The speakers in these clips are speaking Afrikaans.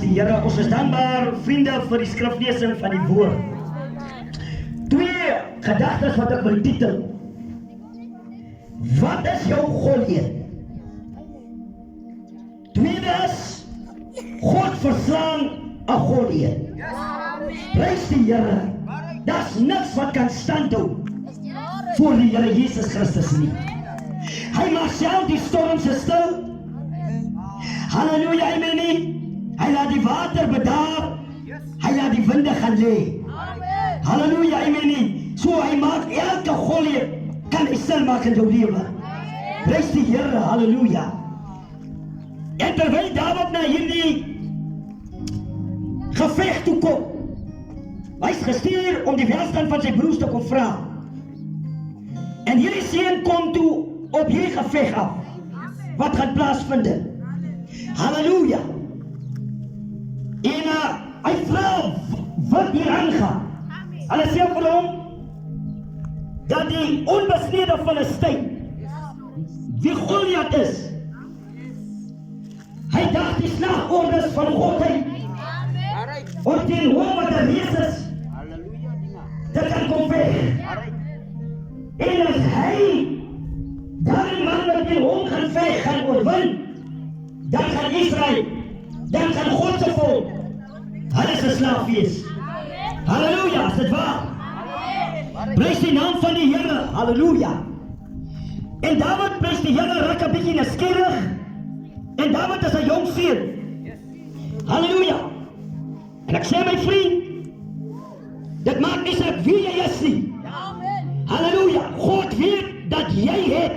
die Here. Ons is dankbaar, vriende, vir die skriflesing van die woord. 2 gedagtes wat ek wil titel. Wat is jou Goliat? Tweede is, God verslaan 'n Goliat. Prys die Here. Daar's niks wat kan standhou voor die Here Jesus Christus nie. Hy maak self die storms stil. Halleluja, amen nie. Hy laat die water bedaar. Hy laat die winde gaan lê. Halleluja, amen nie. So hy maak elke Goliat kan hy stil maak in jou lewe. Prys die Here, halleluja. En terwyl Dawid na hierdie geveg toe kom, hy is gestuur om die welstand van sy broers te kom vra. En hierdie seun kom toe op hierdie geveg af, wat gaan plaasvind. Halleluja. En hy vra wat hier aangaan. Hulle sê vir hom dat die onbesnede Filistyn, wie Goliat is, hy dacht die slagordes van God uit, om teen hom wat die reus is, te kan kom weg. En as hy daardie man wat teen hom gaan veg, gaan oorwin, dan gaan Israel, dan gaan God se volk, hulle se slaaf wees. Halleluja, is dit waar? Prys die naam van die Here, halleluja. En Dawid prys die Here, raak 'n bietjie nuuskierig. En Dawid is 'n jong seun. Halleluja. En ek sê my vriend, dit maak nie saak wie jy is nie. Halleluja. God weet dat jy het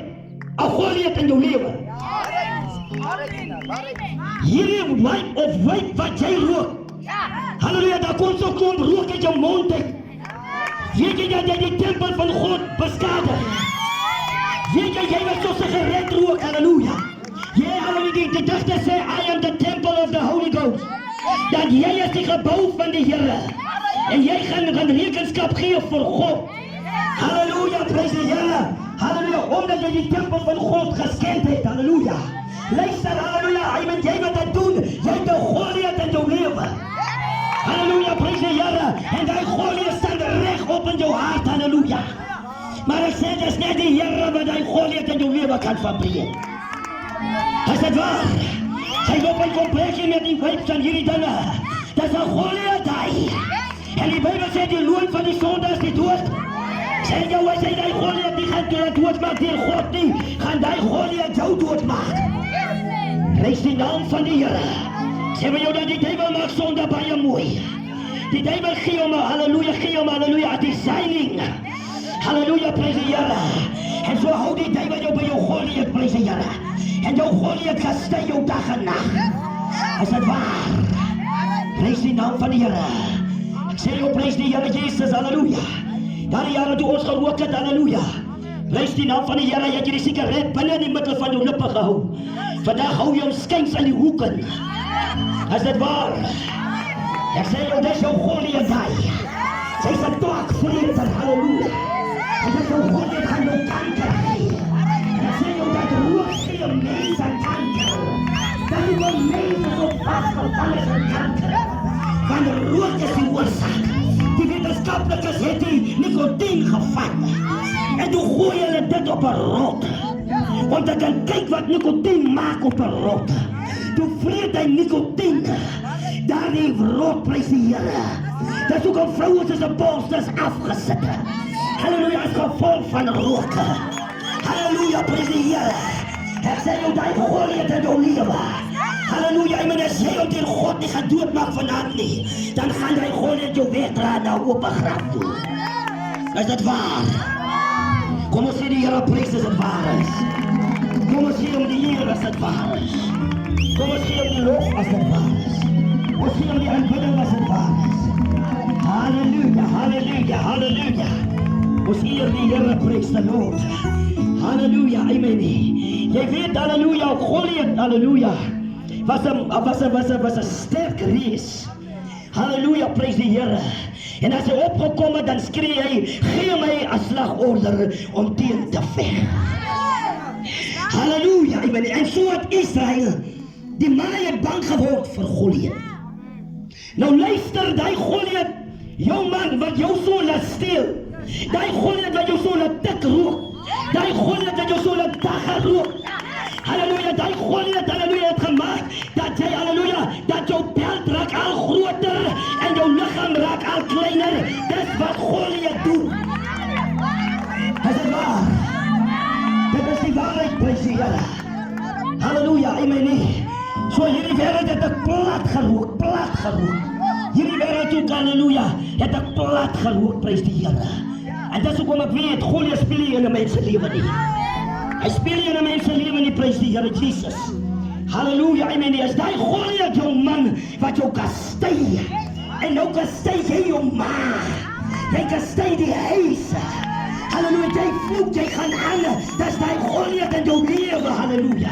'n Goliat in jou lewe. Hierdie wyp wat jy rook. Halleluja, daar kom so klomp rook uit jou mond uit. Weet jy dat jy die tempel van God beskadig? Weet jy was so sigaret rook, halleluja. Jy halleluja, die digter sê, I am the temple of the Holy Ghost. Dat jy is die gebou van die Here. En jy gaan rekenskap gee vir God. Halleluja, prys die Here. Halleluja, omdat jy die tempel van God geskend het, halleluja. Luister, halleluja, jy wat dit doen, jy het 'n Goliat in jou lewe. Halleluja, prys die Here. En die Goliat staan reg op in jou hart, halleluja. Maar ek sê, dit is net die Here wat die Goliat in jou lewe kan verbreek. Is dit waar? Sy loop in kompleksie met die wyp van hierdie dinge. Dit is 'n Goliat hy. En die Bybel sê die loon van die sonde is die dood. Sê jou, as jy die Goliat nie gaan doodmaak deur God nie, gaan die Goliat jou doodmaak. Prys die naam van die Here. Sê vir jou dat die duiwel maak sonde baie mooi. Die duiwel gee hom, halleluja, designing. Halleluja, prys die Here. En so hou die duiwel jou by jou Goliat, prys die Here. En jou Goliat kastei jou dag en nag. Is dit waar? Prys die naam van die Here. Ek sê jou, prys die Here Jesus, halleluja. Daardie jare toe ons gerook het, halleluja. Prys die naam van die Here, jy het die sigaret binne in die middel van jou lippe gehou. Vandag hou jy hom skuins aan die hoeken. Is dit waar? Ek sê jou, dis jou Goliat daai. Sy's 'n dwakvreter, halleluja. En dis jou Goliat gaan jou kanker gee. Ek sê jou, dat rook gee mense kanker. Dat die wel mense so vasgevang is aan kanker. Want rook is die oorsaak. Die wetenskaplikes het die nikotien gevat. En toe gooi hulle dit op 'n rot. Want ek kan kyk wat nikotien maak op 'n rot. Toe vreet hy nikotien. Daardie rot, prys die Here. Dat ook al vrouwen is een polsters afgesit. Halleluja, is gevolg van rook. Halleluja, prys die Here. Ek sê jou, die Goliat in jou lewe. Halleluja, en as jy jou deur God nie gaan doodmaak vanavond nie, dan gaan die Goliat jou wegdra na open graf toe. Is dit waar? Kom ons sê die Here prys as dit waar is. Kom ons sê om die Here as dit waar is. Kom ons sê om die lof as dit waar is. Kom ons sê om die aanbidding as dit waar is. Halleluja, halleluja, halleluja. Ons eer die Here, prys die Lord. Halleluja, amen. Jy weet, halleluja, Goliat, halleluja, was 'n sterk reus. Halleluja, prys die Here. En as hy opgekom het, dan skree hy, gee my 'n slagorder om teen te veg. Halleluja, amen. En so het Israel, die manne het bang geword vir Goliat. Nou luister, die Goliat, jou man wat jou so laat steel, die Goliat wat jou so laat tik rook, die Goliat wat jou so laat dagga rook, halleluja, die Goliat, halleluja, het gemaak, dat jy, halleluja, dat jou belt raak al groter, en jou lichaam raak al kleiner, dis wat Goliat doen. Is dit waar? Dit is die waarheid, prys die Here. Halleluja, amen nie. So hierdie wêreld het ek plat gerook. Hierdie wêreld ook, halleluja, het ek plat gerook, prys die Here. En dis hoekom ek weet, Goliat speel nie in 'n mens se lewe nie. Hy speel nie in 'n mens se lewe nie, prys die Here Jesus. Halleluja, amen nie. As die Goliat jou man wat jou kastei, en nou kastei jy jou ma, jy kastei die huis. Halleluja, jy vloek, jy gaan aan, dis die Goliat in jou lewe, halleluja.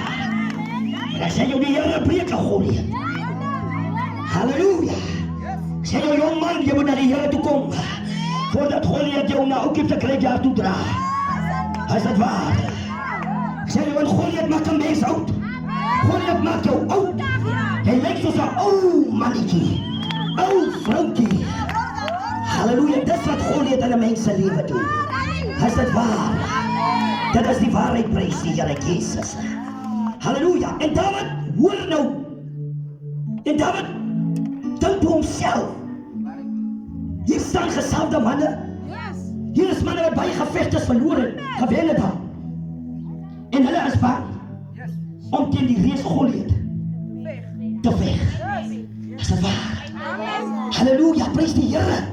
En as jy jou die Here breek, Goliat. Halleluja. Sê jou jong man, jy moet na die Here toe kom, voordat Goliat jou na ook te kruisjaar toe dra. Is dit waar? Sê jou, want Goliat maak 'n mens oud. Goliat maak jou oud. Jy lyk soos 'n ou mannetjie, ou vroukie. Halleluja, dis wat Goliat in 'n mens se lewe doen. Is dit waar? Dit is die waarheid, prys die Here Jesus. Halleluja. En Dawid, hoor nou. En Dawid dink toe homself. Hier staan gesalfde manne. Hier is manne wat baie gevegtes verloor gewen het. En hulle is bang om teen die reus Goliat te veg. Is dit waar? Halleluja, prys die Here.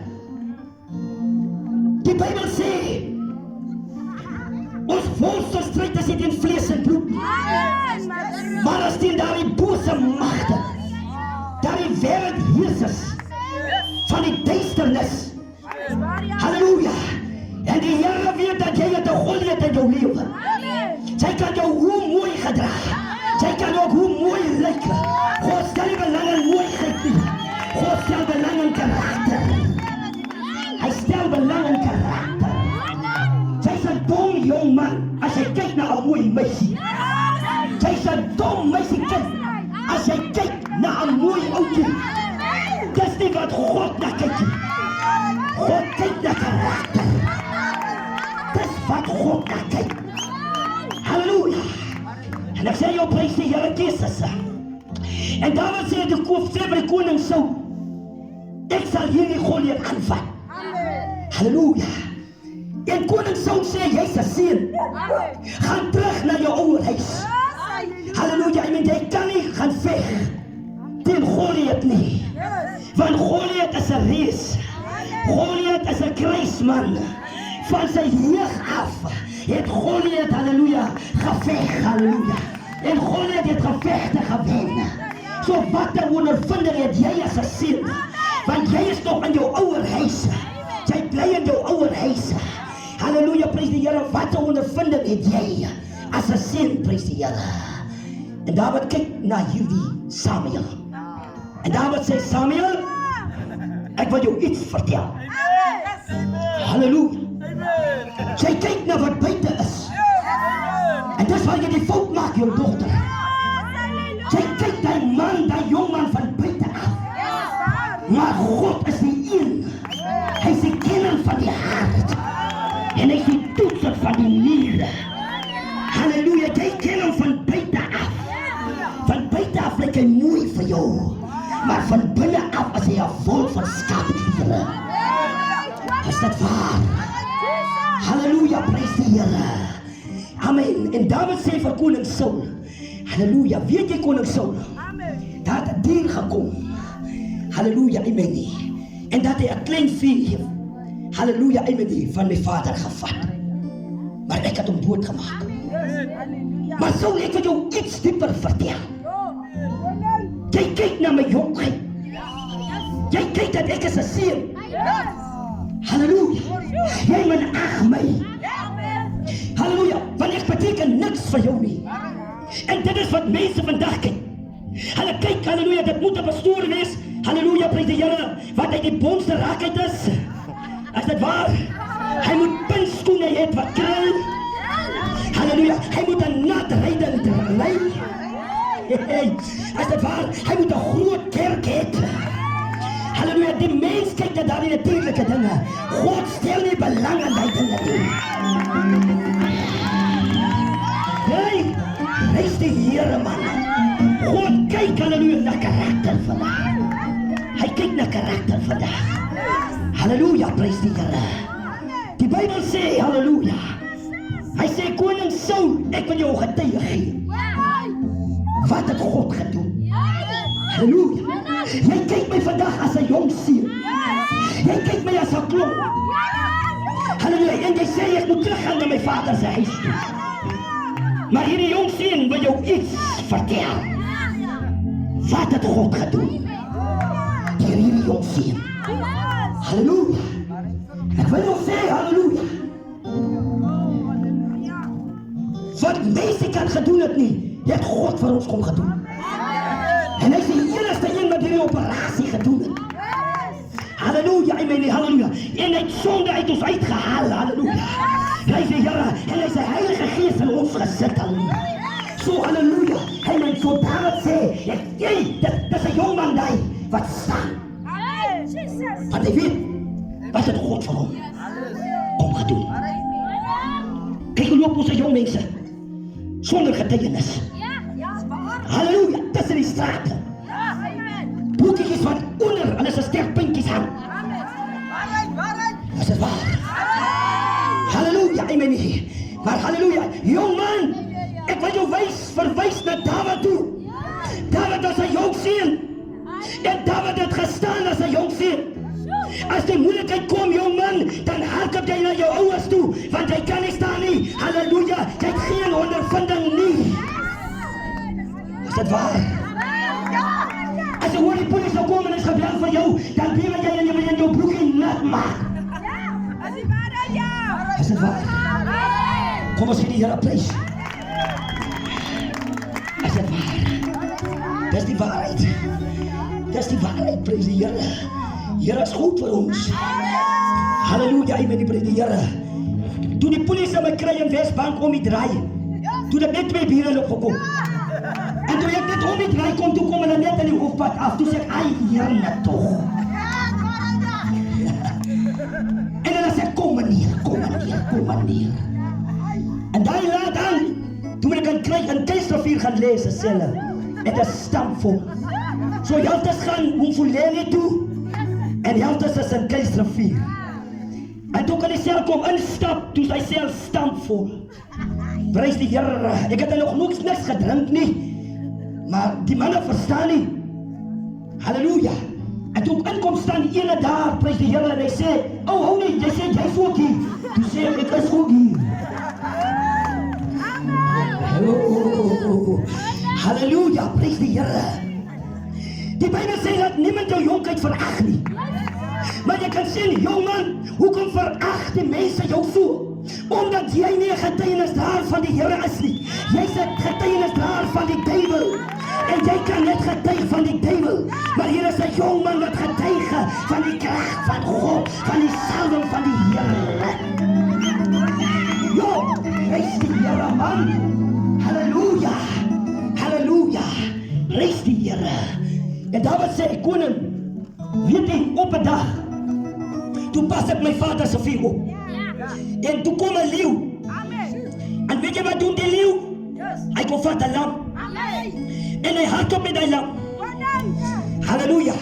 Die Bybel sê, ons volste stryd is nie teen vlees en bloed, maar as teen daardie bose magte, daardie wêreldheersers van die duisternis. Halleluja. En die Here weet dat jy het 'n Goliat in jou lewe. Sy kan jou hoe mooi gedra, sy kan ook hoe mooi lyk. God stel nie belang in mooiheid nie, God stel belang in karakter. Hy stel belang in karakter. Sy's 'n dom jong man as jy kyk na 'n mooi meisie. Sy's 'n dom meisie kind as jy kyk na 'n mooi ouetjie. Dis nie wat God na kyk nie. God kyk na karakter. Dis wat God na kyk. Halleluja. En ek sê jou, prys die Here Jesus. En Dawid sê vir die koning Saul, ek sal hierdie Goliat aanvat. Halleluja. En koning Saul sê, jy's 'n seun. Gaan terug na jou ouer huis. Halleluja, jy kan nie gaan veg teen Goliat nie. Want Goliat is 'n reus. Goliat is 'n kruisman. Van sy jeug af het Goliat, halleluja, geveg, halleluja. En Goliat het gevegte gewen. So wat 'n ondervinding het jy as 'n seun? Want jy is nog in jou ouer huis. Jy bly in jou ouer huis. Halleluja, prys die Here. Wat 'n ondervinding het jy as 'n seun, prys die Here. En Dawid kyk na hierdie Samuel. En Dawid sê, Samuel, ek wil jou iets vertel. Halleluja. Jy kyk na wat buite is. En dis waar jy die fout maak, jou dogter. Jy kyk die man, die jong man van buite af. Maar God is die een. Hy is die kenner van die hart. En hy is die toetser van die niere. Halleluja, jy ken hom van buite af. Van buite af lyk hy mooi vir jou. Maar van binne af is hy 'n wolf van skaapkliere. Is dit waar? Halleluja, prys die Here. Amen. En Dawid sê vir koning Saul, halleluja, weet jy koning Saul? Daar het 'n dier gekom. Halleluja, amen. En dat hy 'n klein vee, halleluja, amen, van my vader gevat. Maar ek het hom doodgemaak. Maar Saul, ek wil jou iets dieper vertel. Jy kyk na my jongheid. Jy kyk dat ek is 'n seun. Halleluja. Jy minaag my. Halleluja. Want ek beteken niks vir jou nie. En dit is wat mense vandag kyk. Hulle kyk, halleluja, dit moet 'n pastoor wees. Halleluja, prys die Here, wat uit die bonste raakheid is. Is dit waar? Hy moet pinskoene hê wat krul. Halleluja. Hy moet 'n nat ryding ry. Is dit waar? Hy moet 'n groot kerk hê. die natuurlike dinge. God stel nie belang in die dinge nie. Nee, prys die Here man. God kyk halleluja na karakter vandag. Hy kyk na karakter vandag. Halleluja, prys die Here. Die Bybel sê halleluja. Hy sê koning Saul, ek wil jou getuie gee. Wat het God gedoen? Halleluja. Jy kyk my vandag as 'n jong seun. Jy kyk my as 'n klomp. Halleluja. En jy sê ek moet teruggaan na my vader se huis toe. Maar hierdie jong seun wil jou iets vertel. Wat het God gedoen? Hierdie jong seun. Halleluja. Ek wil jou sê halleluja. Wat mense kan gedoen het nie, het God vir ons kom gedoen. En hy is die enigste een wat hierdie operasie gedoen het. Halleluja, amen, halleluja. En hy het sonde uit ons uitgehaal, halleluja. Hy is die Here, en hy is die Heilige Gees in ons gesit, halleluja. So, halleluja, hy meen so David sê, jy, dit is 'n jong man die, wat staan. Want hy weet, wat het God vir hom kom gedoen. Kyk hoe loop ons as jong mense, sonder getuienis. Halleluja, tussen die strate. Broekies wat onder, hulle se sterkpuntjies hang. Dit is waar. Halleluja, amen. Maar halleluja, jong man, ek wil jou verwys na Dawid toe. Dawid was 'n jong seun. En Dawid het gestaan as 'n jong seun. As die moeilikheid kom, jong man, dan hardloop jy na jou ouers toe, want jy kan nie staan nie. Halleluja, jy het geen ondervinding nie. Is dit waar? As jy hoor die polisie sal kom en is gebel vir jou, dan bewe jy en jy wil jou broekie nat maak. Is dit waar? Kom ons gee die Here prys. Is dit waar? Dis die waarheid. Dis die waarheid, prys die Here. Here is goed vir ons. Halleluja, amen, prys die Here. Toe die polisie my kry in Wesbank om die draai, toe het net 2 bure opgekom. En toe ek net om die draai kom, toe kom hulle net in die hoofpad af. Toe sê ek, ai, Here toch. En hulle sê, kom meneer. En daar laat aan, toe ek in Keisrivier gaan lees, sê hulle, het is stampvol. So Jaltes gaan Mfuleni toe, en Jaltes is in Keisrivier. En toe kan die sel kom instap, toe sy sel stampvol. Prys die Here, ek het nog niks gedrink nie, maar die manne verstaan nie. Halleluja. En toe ek inkom staan die ene daar, prys die Here, en hy sê, hou nie, jy sê, jy's ook hier. Toe sê ek is ook hier. Halleluja, prys die Here. Die Bybel sê dat niemand jou jonkheid verag nie. Maar jy kan sê, jong man, hoekom verag die mense jou so? Omdat jy nie 'n getuienisdraer van die Here is nie. Jy's 'n getuienisdraer van die duiwel. En jy kan net getuig van die duiwel. Maar hier is 'n jong man wat getuig van die krag van God, van die salwing van die Here. Jo, prys die Here man. Halleluja. Halleluja. Prys die Here. En Dawid sê, koning, weet jy, op 'n dag, toe pas ek my vader se vuur op. En toe kom 'n leeu. En weet jy wat doen die leeu? Hy kom vat 'n lam. En hy hardloop met die lam. Halleluja.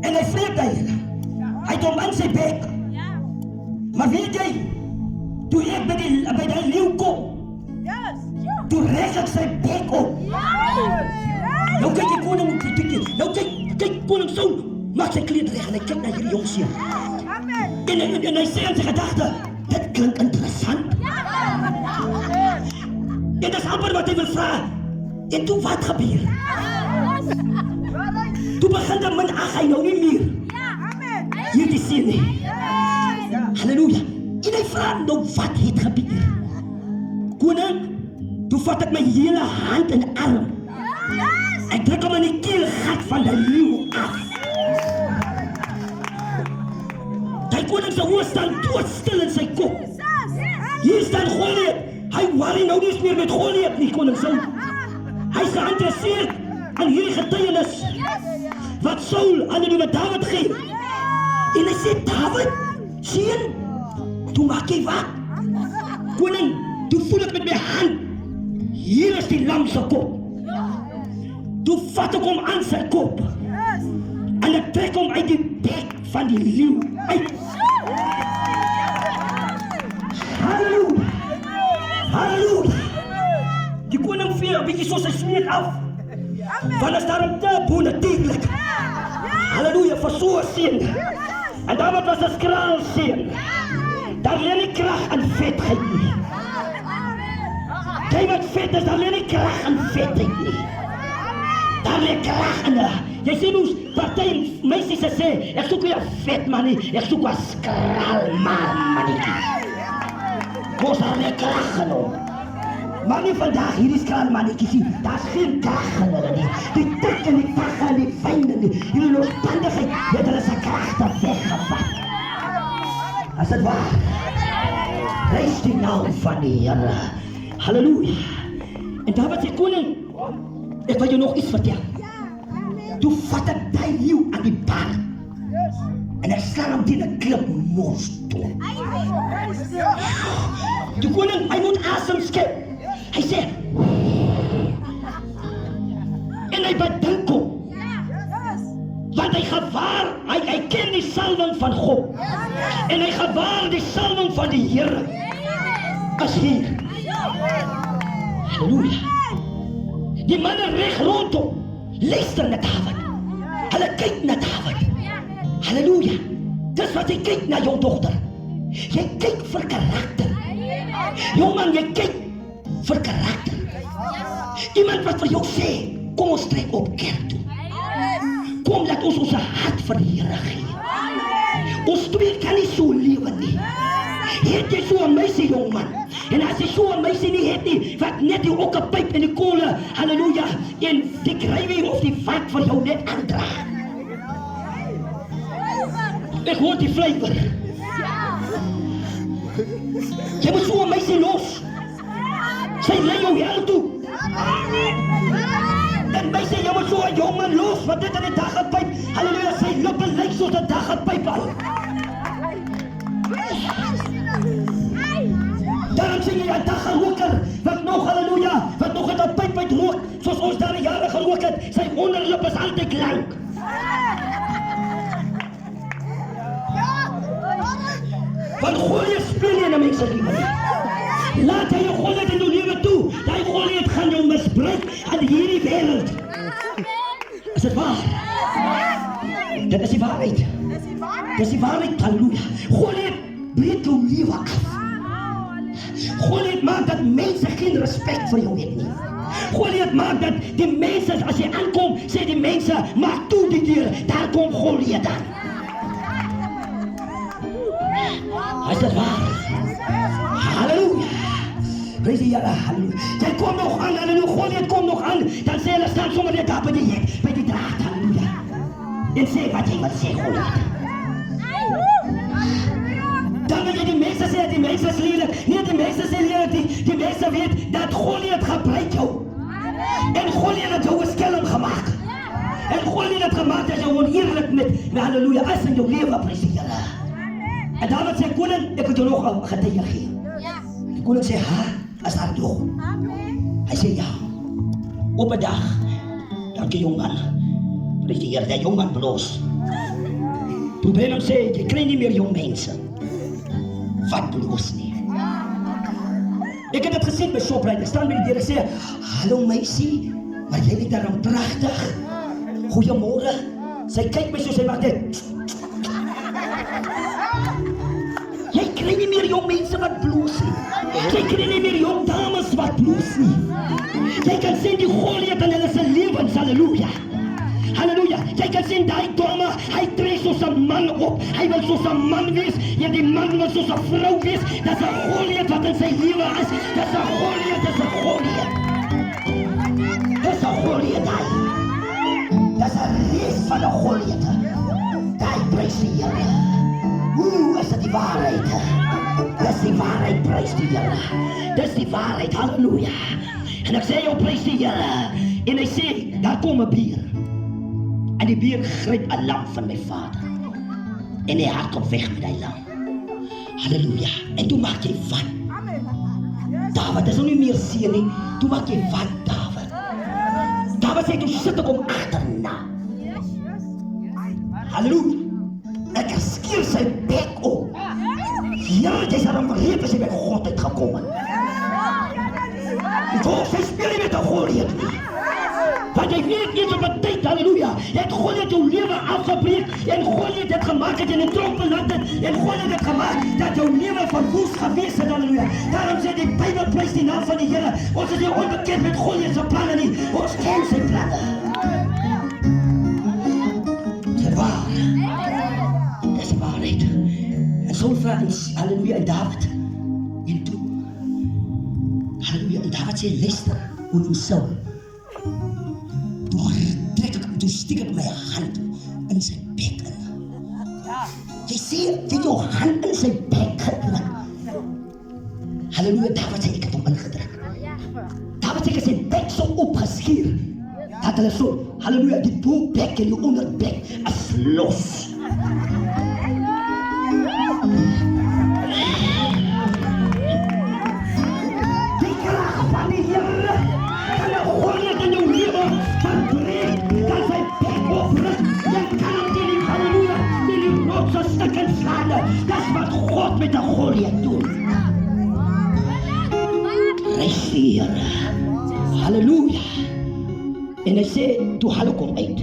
En hy vreet die lam. Hy het hom in sy bek. Maar weet jy, toe ek by die leeu kom, toe rek ek sy bek op. Nou kyk die koning, nou kyk koning Saul, maak sy kleed reg en hy kyk na hierdie jong seun. En hy sê in sy gedagte, dit klink interessant. En dis amper wat hy wil vra. En toe wat gebeur? Toe begin die minag hy nou nie meer. Hierdie seun nie. Halleluja. En hy vra nou wat het gebeur? Koning, toe vat ek my hele hand en arm. Ek druk hom in die keelgat van die leeu af. Die koning se oë staan doodstil in sy kop. Hier staan Goliat. Hy worry nou nie meer met Goliat nie, koning Saul. Hy is geïnteresseerd aan hierdie getuienis wat Saul aan die Dawid gee. En hy sê, Dawid, seun, toe maak jy wat? Koning, toe voel ek met my hand, hier is die lam se kop. Toe vat ek hom aan sy kop, en ek trek hom uit die bek van die leeu uit. Halleluja! Halleluja! Die koning vee 'n bietjie so sy smeet af. Want as daar 'n taboe natuurlik. Halleluja, vir so 'n seun. En Dawid was 'n skraal seun. Daar lê nie krag in vetheid nie. Jy wat vet is, daar lê nie krag in vetheid nie. Daar lê krag in. Jy sien hoe party meisies sê, ek soek nie 'n vet man nie, ek soek 'n skraal mannetjie. Mos daar lê krag in hom. Maar nie vandag hierdie skraal mannetjies nie, daar's geen krag in hulle nie. Die tik en die pag en die fyn en die losbandigheid, het hulle se kragte weggevat. As dit waar, prys die naam van die Here. Halleluja. En Dawid sê, koning, ek wil jou nog iets vertel. Toe vat ek die leeu aan die paard. En ek slaan hom teen 'n klip mors toe. Die koning, hy moet asem skep. Hy sê, en hy bedink hom. Want hy gewaar, hy ken die salwing van God. En hy gewaar die salwing van die Here. As hier. Halleluja. Die manne reg rondom luister na Dawid. Hulle kyk na Dawid. Halleluja. Dis wat jy kyk na jou dogter. Jy kyk vir karakter. Jong man, jy kyk vir karakter. Iemand wat vir jou sê, kom ons trek op kerk toe. Kom, laat ons ons hart vir die Here gee. Ons twee kan nie so lewe nie. Het jy so 'n meisie, jong man? En as jy so 'n meisie nie het nie, wat net die okkepyp en die kole, halleluja, en die gravy of die vat vir jou net aandra. Ek hoor die flavor. Jy moet so 'n meisie los. Sy lei jou hel toe. En meisie, jy moet so 'n jong man los, wat dit in die daggepyp, halleluja, sy lippe lyk soos 'n daggepyp al. Daarom sê jy 'n daggeroker, wat nog, halleluja, wat nog het 'n pyp uitrook, soos ons daar jare gerook het, sy onderlip is altyd lank. Want Goliat speel nie in 'n mens se lewe nie. Laat hy jou Goliat in jou lewe toe. Die Goliat gaan jou misbruik in hierdie wêreld. Is dit waar? Dit is die waarheid. Dis die waarheid, halleluja. Goliat breek jou lewe af. Goliat maak dat mense geen respek vir jou het nie. Goliat maak dat die mense, as jy aankom, sê die mense, maak toe die deur, daar kom Goliat aan. Is dit waar? Halleluja. Prys die Here, halleluja. Jy kom nog aan, halleluja, Goliat kom nog aan, dan sê hulle, staan sommer net daar by die hek, by die draad, halleluja. En sê wat jy wat sê, Goliat. Dan wil jy die mense sê, die mense is lelik. Nee, die mense sê lelik, die mense weet dat Goliat gebruik jou. En Goliat het jou 'n skelm gemaak. En Goliat het gemaak dat jy oneerlik met halleluja, is in jou lewe, prys die Here. En Dawid sê, koning, ek wil jou nog 'n getuie gee. Die koning sê, ha, is daar nog? Hy sê, ja. Op 'n dag, dankie jong man, prys die Here, die jong man bloos. Toe Branham sê, jy kry nie meer jong mense. Wat bloos nie. Ek het dit gesien by Shoprite, ek staan by die deur, ek sê, hallo meisie, maar jy lyk daarom pragtig. Goeiemôre. Sy kyk my so, sy maak dit. Jy kry nie meer jong mense wat bloos nie. Jy kry nie meer jong dames wat bloos nie. Jy kan sien die Goliat in hulle se lewens, halleluja. Halleluja, jy kan sien die dame, hy tree soos 'n man op, hy wil soos 'n man wees, en die man wil soos 'n vrou wees, dat is 'n Goliat wat in sy lewe is, dat is 'n Goliat, dat is 'n Goliat. Dat is 'n Goliat, dat is 'n reis van 'n Goliat. Die prys die Here. Is dit die waarheid? Dis die waarheid, prys die Here. Dis die waarheid, halleluja. En ek sê jou, prys die Here. En hy sê, daar kom 'n beer. En die beer gryp 'n lam van my vader. En hy hardloop weg met die lam. Halleluja. En toe maak jy wat? Dawid is nou nie meer seun nie. Toe maak jy wat, Dawid? Dawid sê toe sit ek om agterna. Halleluja. Ek skeer sy bek op. Ja, jy sal hom vergeet as jy by God uitgekom het. Sy speel nie met die Goliat nie. Want jy weet eens op 'n tyd, halleluja, het Goliat jou lewe afgebreek en Goliat het gemaak dat jy in 'n tronk beland het en Goliat het gemaak dat jou lewe verwoes gewees het, halleluja. Daarom sê die Bybel prys die naam van die Here. Ons is nie onbekend met Goliat se planne nie. Ons ken sy planne. Dis waar. Dis waarheid. En so vra ons, halleluja, en Dawid. En toe, halleluja, en Dawid sê, luister, hoe jy sou. Toe steek ek my hand in sy bek in. Jy sê, jy jou hand in sy bek gedruk. Halleluja, Dawid sê, ek het hom ingedruk. Dawid sê, ek het sy bek so opgeskeer. Dat hulle so, halleluja, die boelbek en die onderbek is los. Die krag van die Here kan die Goliat in jou lewe verbreek. Dat sy bek opruk. Jy kan hom nie, halleluja, die rotse stukken slaan. Dis wat God met die Goliat doen. Prys die Here. Halleluja. En hy sê, toe haal ek hom uit.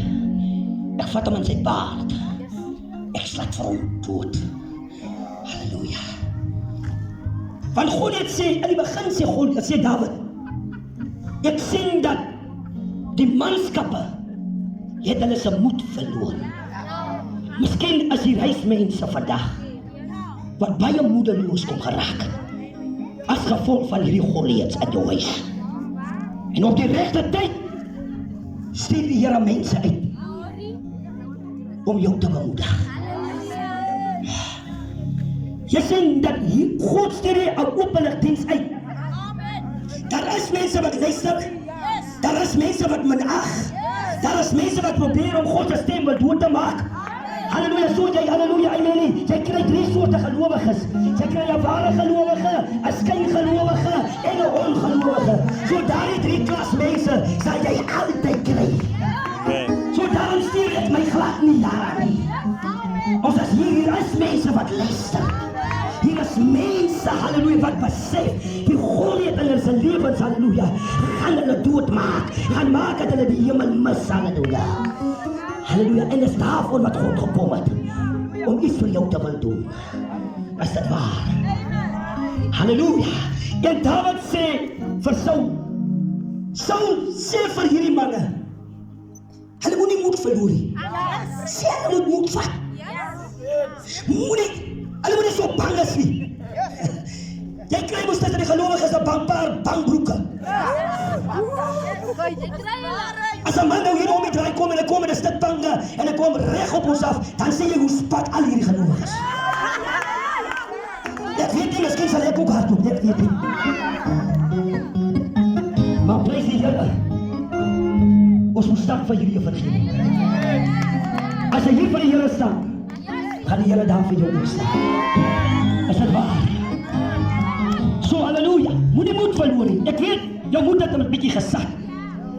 Ek vat hom in sy baard. Ek slaat vir hom dood. Halleluja. Want Goliat sê, in die begin sê Goliat, sê Dawid, ek sien dat die manskappe het hulle se moed verloor. Miskien as die reismense vandag wat baie moedeloos kom geraak as gevolg van hierdie Goliats in jou huis. En op die regte tyd stuur die Here mense uit om jou te bemoedig. Jy sien dat God stuur 'n openligdiens uit. Daar is mense wat luister. Daar is mense wat minag. Daar is mense wat probeer om God se stem wil dood te maak. Halleluja, so jy, halleluja, amen. Jy kry 3 soorte gelowiges. Jy kry 'n ware gelowige, 'n skyngelowige en 'n ongelowige. So daardie 3 klas mense sal jy altyd kry. So daarom stuur ek my glad nie daar nie. Ons as hier is mense wat luister. Hier is mense, halleluja, wat besef, die Goliat in hulle lewens, halleluja, gaan hulle doodmaak, gaan maak dat hulle die hemel mis, halleluja. Halleluja, en is daarvoor wat God gekom het, om iets vir jou te wil doen. Is dit waar? Halleluja. En Dawid sê vir Saul sê vir hierdie manne, hulle moet nie moed verloor nie. Sê hulle moet moed vat. Hulle moet nie so bang is nie. Jy kry mos tussen die gelowiges 'n paar bangbroeke. As 'n man nou hier om die draai kom en hy kom met 'n stuk bange en hy kom reg op ons af, dan sê jy hoe spat al hierdie gelowiges. Ek weet nie, miskien sal ek ook hardloop, ek weet nie. Maar prys die Here. Ons moet staan vir hierdie vergifnis. As jy hier vir die Here staan, gaan die Here daar vir jou opstaan. Is dit waar? So, halleluja, moet nie moed verloor nie. Ek weet, jou moed het 'n bietjie gesak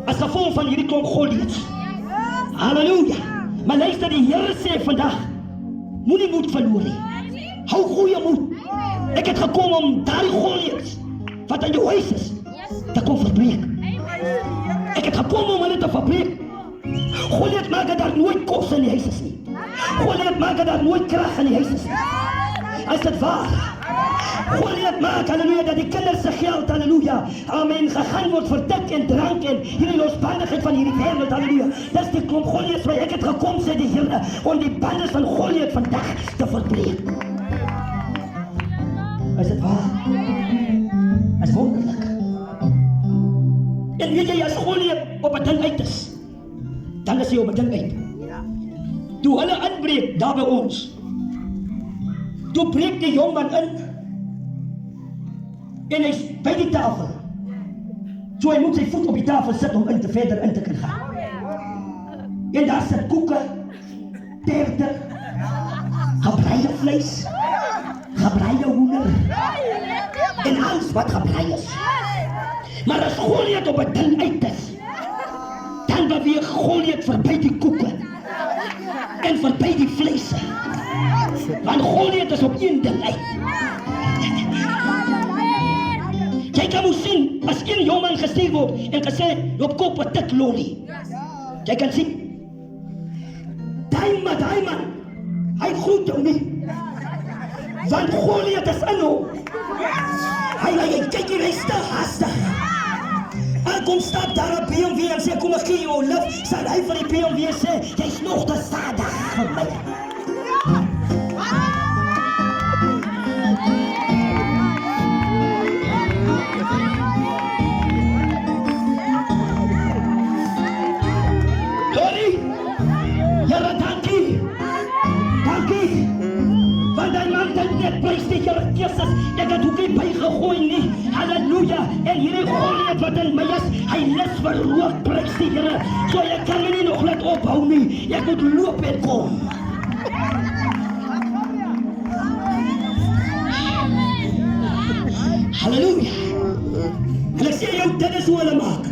as gevolg van hierdie klomp Goliats. Halleluja. Maar luister, die Here sê vandag, moet nie moed verloor nie. Hou goeie moed. Ek het gekom om daardie Goliats wat in jou huis is te kom verbreek. Ek het gekom om hulle te verbreek. Goliat maak dat daar nooit kos in die huis is nie. Goliat maak dat daar nooit krag in die huis is nie. Is dit waar? Goliat maak, halleluja, dat die kinders se geld, halleluja, amen, gegaan word vir dik en drank en hierdie losbandigheid van hierdie wêreld, halleluja. Dis die klomp Goliats waar ek het gekom, sê die Here, om die bande van Goliat vandag te verbreek. Is dit waar? Is wonderlik. En weet jy, as Goliat op 'n ding uit is, dan is hy op 'n ding uit. Toe hulle inbreek daar by ons, toe breek die jongman in en hy's by die tafel. So hy moet sy voet op die tafel sit om verder in te kan gaan. En daar sit koeke, terte, Gebraide vlees, gebraide hoender en alles wat gebraai is. Maar as Goliat op 'n ding uit is, dan beweeg Goliat verby die koeke en verby die vleese. Want Goliat is op een ding uit. Jy kan moet sien, as een jongman gestuur word en gesê, loop koop 'n tik lolly. Jy kan sien, die man, hy groet jou nie. Want Goliat is in hom. Hy kyk hier, hy stig hastig. En kom stap daar op BMW en sê, kom ek gee jou lift. Sal hy vir die BMW sê, jy's nog te stadig vir my. Tony, Here, dankie. Want die man het net prys die Here Jesus. Ek het ook nie bygegooi nie. Halleluja. En hierdie Goliat wat in my is, hy lus vir rook, prys die Here. So ek kan my nie nog laat ophou nie. Ek moet loop en kom. Halleluja. En ek sê jou, dit is hoe hulle maak.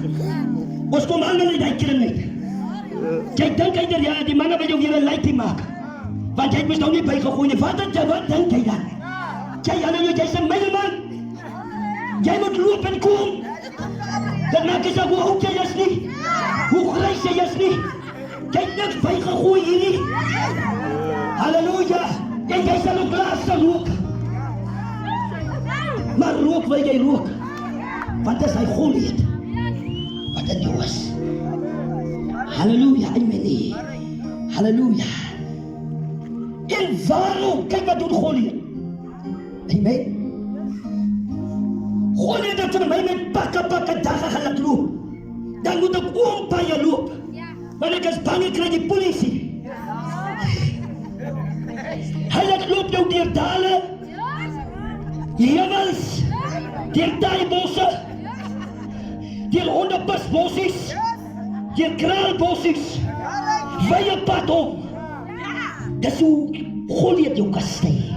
Ons kom allemaal uit die kring uit. Jy dink uit ja, die manne wat jou weer 'n lykie maak. Want jy het mys nou nie bygegooi nie. Wat dink jy dan? Jy's 'n middelman. Jy moet loop en kom. Dit maak nie saak hoe oud jy is nie. Hoe grys jy is nie. Jy het niks bygegooi hier nie. Halleluja. En jy sal ook laat rook. Maar rook wil jy rook. Want dis hy Goliat wat in jou is. Halleluja, amen. Halleluja. En waarom? Kyk wat doen Goliat. Amen. Goliat het vir my met pakke dagga gelaat loop. Dan moet ek oom by jou loop. Want ek is bang ek kry die polisie. Hy laat loop jou deur dale, heuwels, deur taaibosse, deur hondepasbossies, deur kraalbossies, wye pad om. Dis hoe Goliat jou kastei.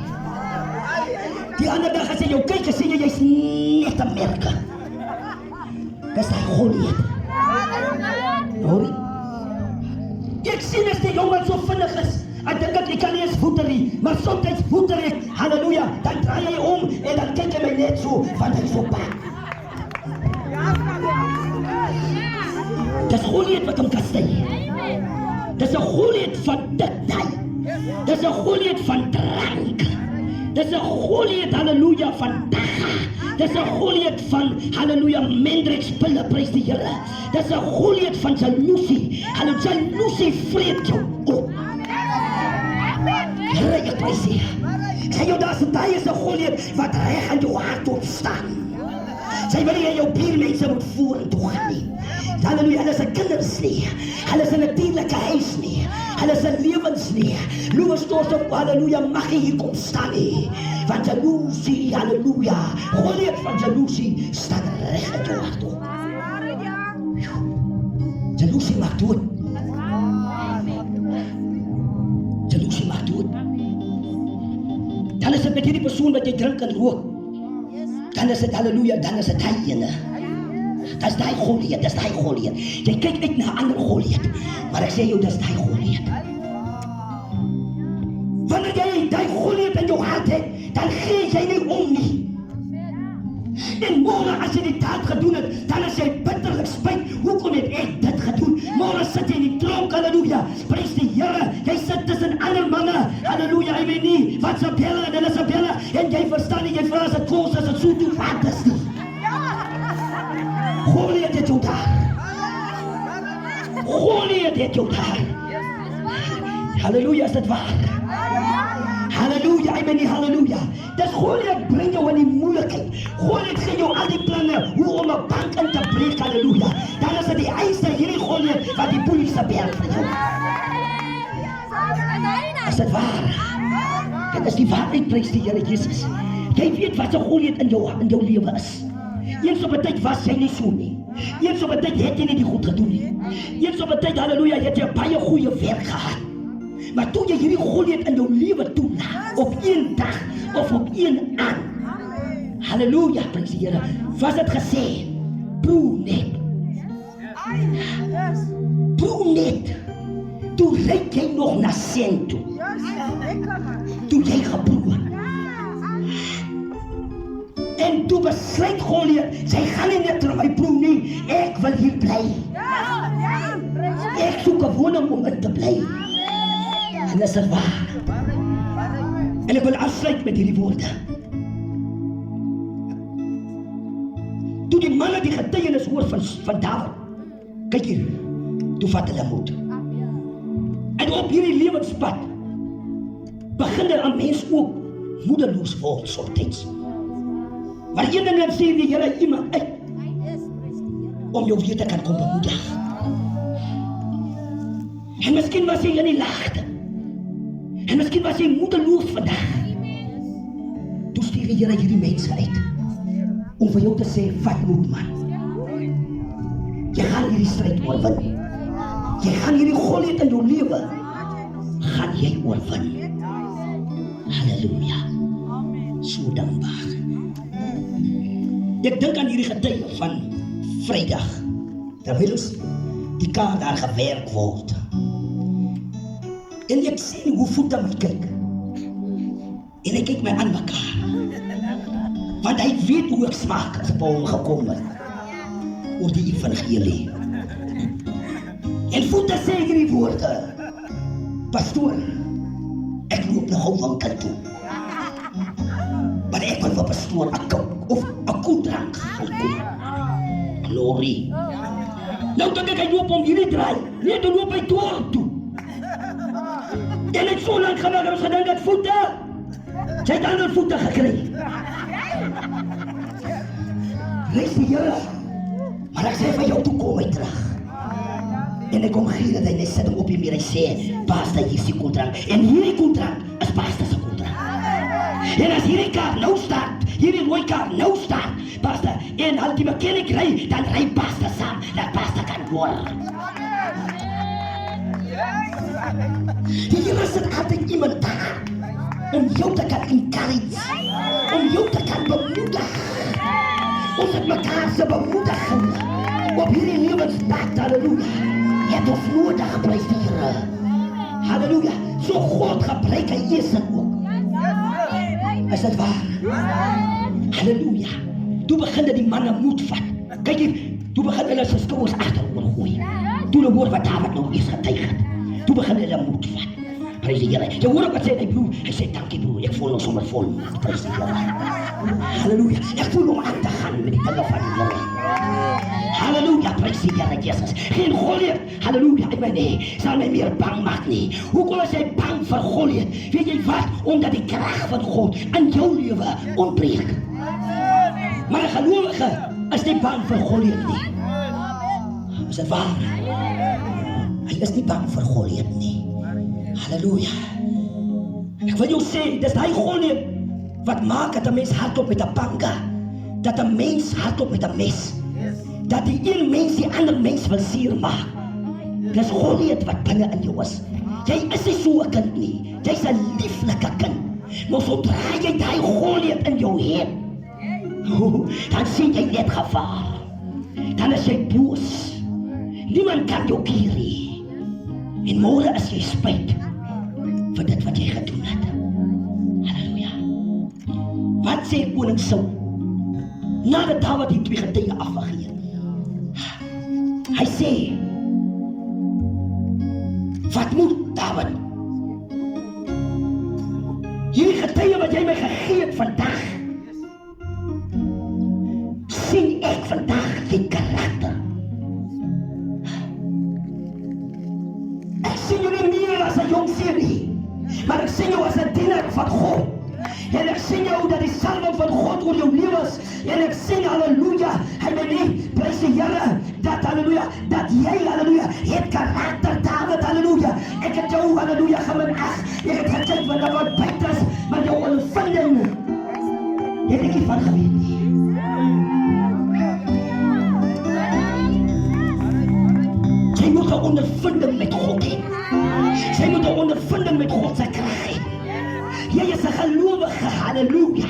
Die ander dag as jy jou kyk, sê jy's net 'n merke. Dis hy Goliat. Hoor? Ek sien as die jongen so vinnig is, ek dink ek kan nie eens voeter nie, maar soms voeter ek, halleluja, dan draai hy om en dan kyk hy my net so, want hy so bang. Dis Goliat wat hom kastei. Dis 'n Goliat van dikheid. Dis 'n Goliat van drank. Dis 'n Goliat, halleluja, van dagga. Dis 'n Goliat van, halleluja, Mendrix pille, prys die Here. Dis 'n Goliat van jaloesie. Halleluja, jaloesie vreet jou op. Here, ek prys die Here. Sê jou, daar is 'n Goliat wat reg aan jou hart opstaan. Sy wil nie jou buurmense moet vorentoe gaan nie. Halleluja, hulle is 'n kinders nie. Hulle is 'n natuurlike huis nie. Hulle is 'n lewens nie. Loos tot op, halleluja, mag jy hier kom staan nie. Want jaloesie, halleluja, Goliat van jaloesie staan reg in jou hart op. Jaloesie maak dood. Jaloesie maak dood. Dan is dit met hierdie persoon wat jy drink en rook. Dan is dit, halleluja, dan is dit hy ene. Dis die Goliat, dis die Goliat. Jy kyk uit na 'n ander Goliat, maar ek sê jou, dis die Goliat. Wanneer jy die Goliat in jou hart het, dan gee jy nie om nie. En môre as jy die daad gedoen het, dan is jy bitterlik spyt. Hoekom het ek dit gedoen? Môre sit jy in die tronk, halleluja. Prys die Here. Jy sit tussen ander manne, halleluja, hy weet nie wat se belle en hulle se belle, en jy verstaan nie, jy vra as dit kos, as dit so toe vat is nie. Goliat het jou daar. Goliat het jou daar. Halleluja, is dit waar? Halleluja, ek ben nie halleluja. Dis Goliat bring jou in die moeilikheid. Goliat gee jou al die planne hoe om 'n bank in te breek, halleluja. Dan is dit die eiste hierdie Goliat wat die polisie bel vir jou. Is dit waar? Dit is die waarheid, prys die Here Jesus. Jy weet wat 'n Goliat in jou lewe is. Eens op 'n tyd was jy nie so nie. Eens op 'n tyd het jy nie die goed gedoen nie. Eens op 'n tyd, halleluja, het jy baie goeie werk gehad. Maar toe jy hierdie Goliat in jou lewe toelaat, op een dag of op een aand. Halleluja, prys die Here. Was dit gesê? Proe net. Proe net. Toe ryk jy nog na sien toe. Toe jy geproe. En toe besluit Goliat, sy gaan nie net terug, hy proe nie, ek wil hier bly. Ek soek 'n woning om in te bly. En dis dit waar. En ek wil afsluit met hierdie woorde. Toe die manne die getuienis hoor van Dawid, kyk hier, toe vat hulle moed. En op hierdie lewenspad begin er 'n mens ook moedeloos word soms. Maar een ding dan sê die Here iemand uit om jou weer te kan kom bemoedig. En miskien was jy in die laagte. En miskien was jy moedeloos vandag. Toe stuur die Here hierdie mense uit om vir jou te sê, vat moed man. Jy gaan hierdie stryd oorwin. Jy gaan hierdie Goliat in jou lewe gaan jy oorwin. Halleluja. So dankbaar. Ek dink aan hierdie getuie van Vrydag, terwyl die kaart daar gewerk word. En ek sien hoe voete my kyk. En hy kyk my aan mekaar. Want hy weet hoe ek smaak as ek by hom gekom het. Oor die evangelie. En voete sê hierdie woorde. Pastoor, ek loop nog op winkel toe. Maar ek wil vir pastoor 'n koeldrank gaan koop. Glory. Nou dink ek hy loop om hierdie draai. Nee, dan loop hy dorp toe. En het so lang gemaak, ons gedink dat voete. Sy het ander voete gekry. Prys die Here. Maar ek sê vir jou, toe kom hy terug. En ek kom gee dat hy net sit op die meer, hy sê, Pastor, hier is die koeldrank. En hierdie koeldrank is Pastor se koeldrank. En as hierdie kaart nou staat, hierdie rooi kaart nou staat, Pastor, en al die mechanic ry, dan ry Pastor saam, dat Pastor kan hoor. Die Here sit altyd iemand daar, om jou te kan encourage, om jou te kan bemoedig. Ons het mekaar se bemoediging op hierdie lewenspad, halleluja. Het ons nodig, prys die Here. Halleluja. So God gebruik hy Esau ook. Is dit waar? Halleluja. Toe begin die manne moed vat. Kyk hier, toe begin hulle se skouers agteroor gooi. Toe hulle hoor wat Dawid nou eens getuig het. Toe begin hulle moed vat. Prys die Here. Jy hoor wat sê hy broer? Hy sê dankie broer, ek voel nou sommer vol. Prys die Here. Halleluja. Ek voel om aan te gaan met die dinge van die Here. Halleluja, prys die Here Jesus. Geen Goliat, halleluja, ek nee, sal my meer bang maak nie. Hoekom is jy bang vir Goliat? Weet jy wat? Omdat die krag van God in jou lewe ontbreek. Maar 'n gelowige is nie bang vir Goliat nie. Is dit waar? Hy is nie bang vir Goliat nie. Halleluja. Ek wil jou sê, dis hy Goliat wat maak dat 'n mens hardop met 'n panga, dat 'n mens hardop met 'n mes. Dat die een mens die ander mens wil seer maak. Dis Goliat wat binne in jou is. Jy is nie so 'n kind nie. Jy's 'n lieflike kind. Maar sodra jy daai Goliat in jou het, dan sien jy net gevaar. Dan is jy boos. Niemand kan jou keer nie. En môre is jy spyt vir dit wat jy gedoen het. Halleluja. Wat sê koning Saul? Nadat Dawid die twee getuie afgegee het. Hy sê, wat moet Dawid? Hierdie getuie wat jy my gegee het vandag, sien ek vandag die karakter. Ek sien jou nie meer as 'n jong seun, maar ek sien jou as 'n dienaar van God. En ek sien jou dat die salwing van God oor jou lewe is. En ek sien, halleluja, hy wil nie, prys die Here, dat halleluja, dat jy, halleluja, het karakter, Dawid, halleluja. Ek het jou, halleluja, geminag. Ek het gekyk wat daar wat buite is, maar jou ondervinding het ek nie van geweet nie. Jy moet 'n ondervinding met God hê. Jy moet 'n ondervinding God se krag. Jy is 'n gelowige, halleluja.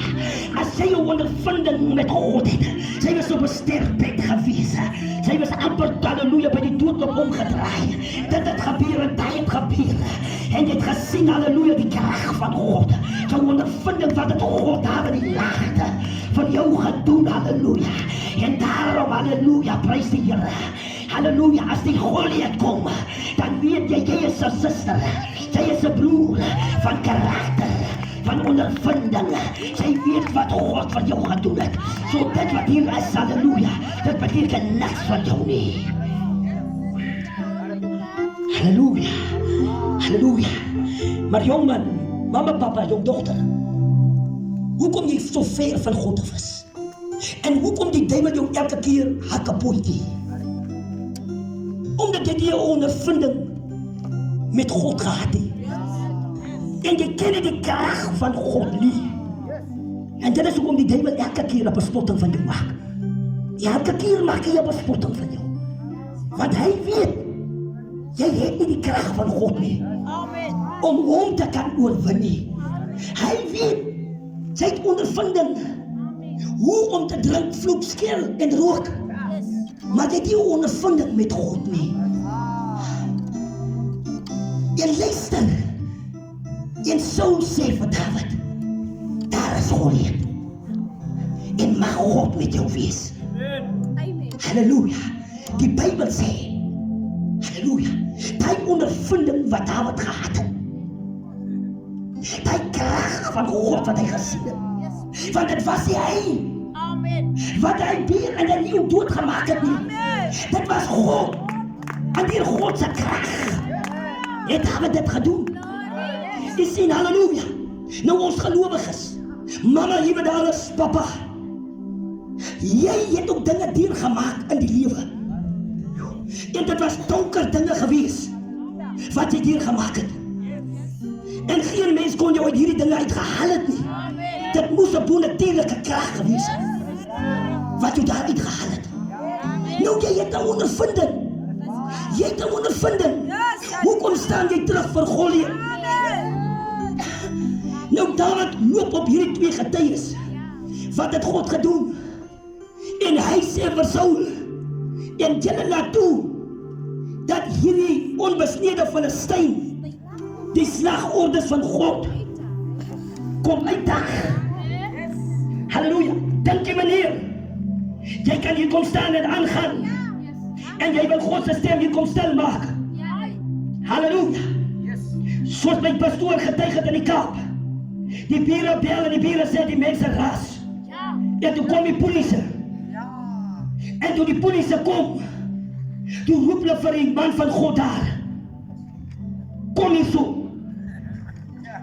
As jy 'n ondervinding met God het, sy was op 'n sterfbed gewees. Sy was amper, halleluja, by die dood op omgedraai. Dit het gebeur en dit het gebeur. En jy het gesien, halleluja, die krag van God. Zo'n ondervinding wat het God daar in die laagte van jou gedoen, halleluja. En daarom, halleluja, prys die Here. Halleluja, as die Goliath kom, dan weet jy is 'n suster, jy is 'n broer van karakter, van ondervinding. Sy weet wat God van jou gedoen het. So dit wat hier is, halleluja, dit beteken niks van jou nie. Halleluja, halleluja. Maar jongman, mama, papa, jong dochter, hoekom jy so ver van God af is? En hoekom die duivel jou elke keer hakkepoetie? Omdat jy die ondervinding met God gehad het. En jy ken die krag van God nie. En dit is hoekom die duivel elke keer 'n bespotting van jou maak. Elke keer maak hy 'n bespotting van jou. Want hy weet, jy het nie die krag van God nie. Om hom te kan oorwin nie. Hy weet, sy het ondervinding hoe om te drink, vloek, skel en rook. Maar jy het nie ondervinding met God nie. En luister, en Saul sê vir Dawid, daar is Goliath. En mag God met jou wees. Halleluja. Die Bybel sê, halleluja, die ondervinding wat Dawid gehad het, die krag van God wat hy gesien het, want dit was nie hy wat hy weer en hy nie doodgemaak het nie. Dit was God. En die God se krag het Dawid dit gedoen. Jy sien, halleluja. Nou ons gelowiges, mama, hier met alles, papa, jy het ook dinge deurgemaak in die lewe. En dit was donker dinge gewees wat jy deurgemaak het. En geen mens kon jou uit hierdie dinge uitgehaal het nie. Dit moes 'n bonatuurlike krag gewees het wat jou daar uitgehaal het. Nou jy het 'n ondervinding. Jy het 'n ondervinding. Hoekom staan jy terug vir Goliath? Nou Dawid loop op hierdie twee getuies. Wat het God gedoen? En hy sê vir Saul, en julle laat toe dat hierdie onbesnede Filistyn die slagordes van God kom uitdag. Halleluja. Dink jy meneer, jy kan hier kom staan en aangaan en jy wil God se stem hier kom stil maak. Halleluja. Soos my pastoor getuig het in die Kaap. Die bure bel en die bure sê die mense ras. En toe kom die polisie. En toe die polisie kom, toe roep hulle vir die man van God daar. Kom hier so.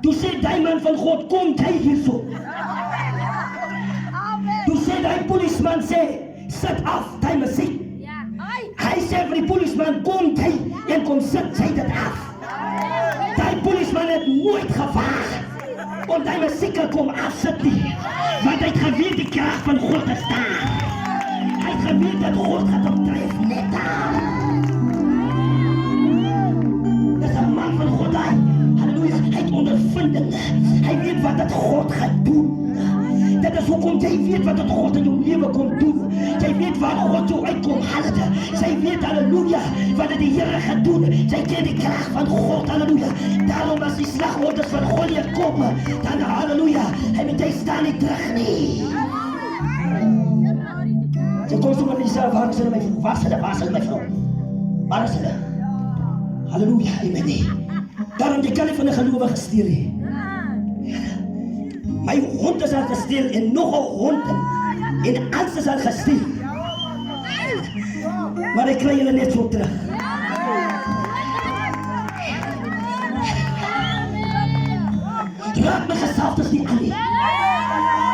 Toe sê die man van God, kom jy hier so. Toe sê die polisman sê, sit af die musiek. Hy sê vir die polisman, kom jy en kom sit sy dit af. Die polisman het nooit gevaar om die musiek kom afsit nie. Want hy het geweet die krag van God is daar. Hy het geweet dat God gaat optref net daar. Dit is 'n man van God, halleluja, hy het ondervinding. Hy weet wat het God gaat doen. Dit is hoekom jy weet wat het God in jou lewe kom doen. Jy weet waar God jou uitkom haal het. Sy weet, halleluja, wat het die Here gedoen. Sy ken die krag van God, halleluja. Daarom as die slagordes van Goliath kom, dan halleluja, hy met jy staan nie terug nie. Sy kom so met myself, waar is hulle my vrou? Waar is hulle my vrou? Waar is hulle? Halleluja, amen nie. Daarom jy kan nie van 'n gelowige steel nie. My hond is al gesteel en nog 'n hond en alles is al gesteel. Maar ek kry julle net so terug. Raak my gesalfdes nie aan nie.